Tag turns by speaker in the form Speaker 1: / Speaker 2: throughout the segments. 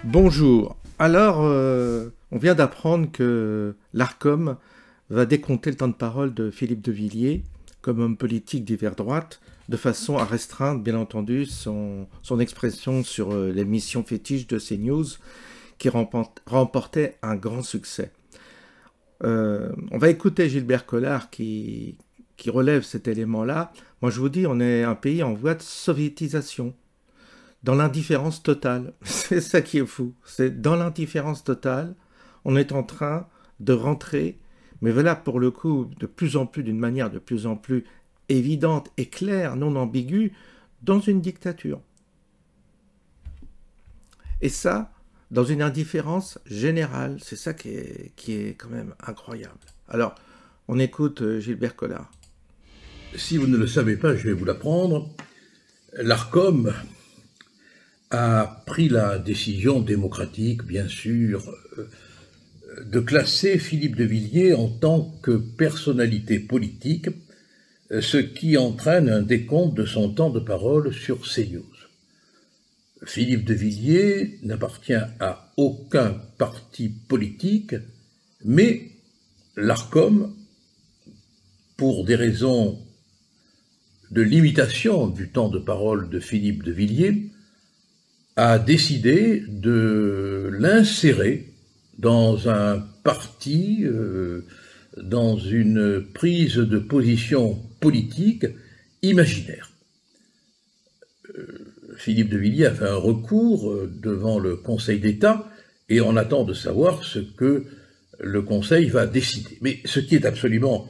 Speaker 1: Bonjour. Alors, on vient d'apprendre que l'Arcom va décompter le temps de parole de Philippe de Villiers comme homme politique d'hiver droite, de façon à restreindre, bien entendu, son expression sur l'émission fétiche de CNews qui remportait un grand succès. On va écouter Gilbert Collard qui relève cet élément-là. Moi, je vous dis, on est un pays en voie de soviétisation. Dans l'indifférence totale. C'est ça qui est fou. C'est dans l'indifférence totale, on est en train de rentrer, mais voilà pour le coup, de plus en plus, d'une manière de plus en plus évidente et claire, non ambiguë, dans une dictature. Et ça, dans une indifférence générale, c'est ça qui est quand même incroyable. Alors, on écoute Gilbert Collard.
Speaker 2: Si vous ne le savez pas, je vais vous l'apprendre. L'Arcom a pris la décision démocratique, bien sûr, de classer Philippe de Villiers en tant que personnalité politique, ce qui entraîne un décompte de son temps de parole sur CNews. Philippe de Villiers n'appartient à aucun parti politique, mais l'Arcom, pour des raisons de limitation du temps de parole de Philippe de Villiers, a décidé de l'insérer dans un parti, dans une prise de position politique imaginaire. Philippe de Villiers a fait un recours devant le Conseil d'État et on attend de savoir ce que le Conseil va décider. Mais ce qui est absolument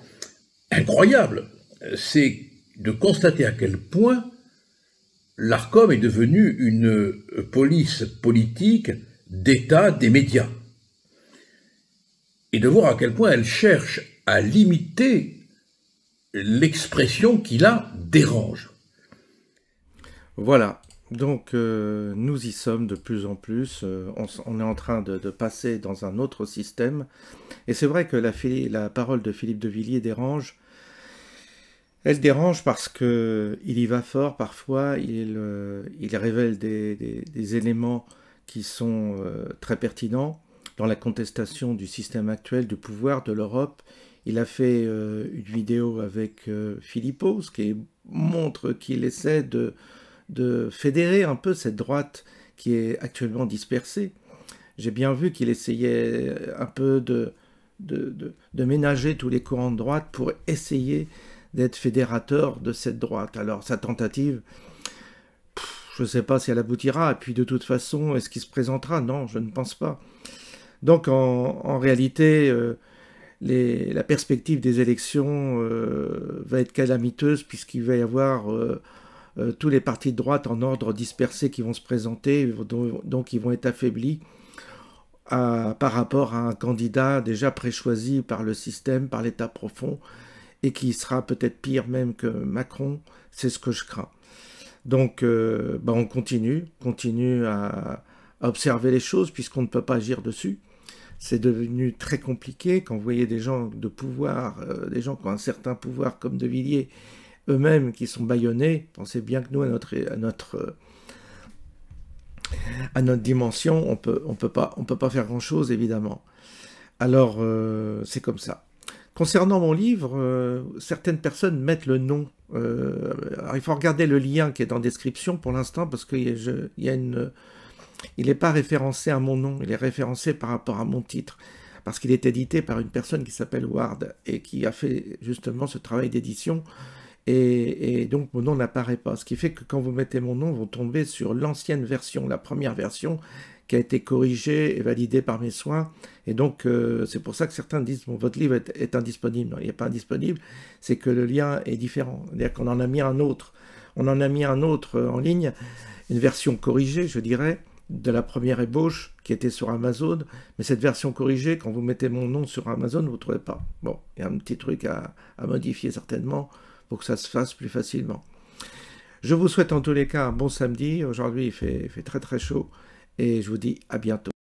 Speaker 2: incroyable, c'est de constater à quel point l'Arcom est devenue une police politique d'État des médias. Et de voir à quel point elle cherche à limiter l'expression qui la dérange.
Speaker 1: Voilà, donc nous y sommes de plus en plus, on est en train de passer dans un autre système. Et c'est vrai que la parole de Philippe de Villiers dérange. Elle dérange parce qu'il y va fort parfois, il révèle des éléments qui sont très pertinents dans la contestation du système actuel du pouvoir de l'Europe. Il a fait une vidéo avec Philippot, ce qui montre qu'il essaie de fédérer un peu cette droite qui est actuellement dispersée. J'ai bien vu qu'il essayait un peu de ménager tous les courants de droite pour essayer d'être fédérateur de cette droite. Alors, sa tentative, je ne sais pas si elle aboutira, et puis de toute façon, est-ce qu'il se présentera? Non, je ne pense pas. Donc, en réalité, la perspective des élections va être calamiteuse, puisqu'il va y avoir tous les partis de droite en ordre dispersé qui vont se présenter, donc ils vont être affaiblis par rapport à un candidat déjà préchoisi par le système, par l'État profond, et qui sera peut-être pire même que Macron, c'est ce que je crains. Donc, on continue à observer les choses, puisqu'on ne peut pas agir dessus. C'est devenu très compliqué quand vous voyez des gens de pouvoir, des gens qui ont un certain pouvoir comme De Villiers, eux-mêmes qui sont bâillonnés. Pensez bien que nous, à notre dimension, on peut pas faire grand-chose, évidemment. Alors, c'est comme ça. Concernant mon livre, certaines personnes mettent le nom. Alors il faut regarder le lien qui est en description pour l'instant, parce qu'il n'est pas référencé à mon nom, il est référencé par rapport à mon titre, parce qu'il est édité par une personne qui s'appelle Ward, et qui a fait justement ce travail d'édition, et donc mon nom n'apparaît pas. Ce qui fait que quand vous mettez mon nom, vous tombez sur l'ancienne version, la première version, qui a été corrigé et validé par mes soins, et donc c'est pour ça que certains disent bon, votre livre est indisponible. Non, il n'est pas indisponible, c'est que le lien est différent, c'est-à-dire qu'on en a mis un autre, en ligne, une version corrigée, je dirais, de la première ébauche qui était sur Amazon, mais cette version corrigée, quand vous mettez mon nom sur Amazon, vous ne trouvez pas. Bon, il y a un petit truc à modifier certainement pour que ça se fasse plus facilement. Je vous souhaite en tous les cas un bon samedi. Aujourd'hui, il fait très très chaud et je vous dis à bientôt.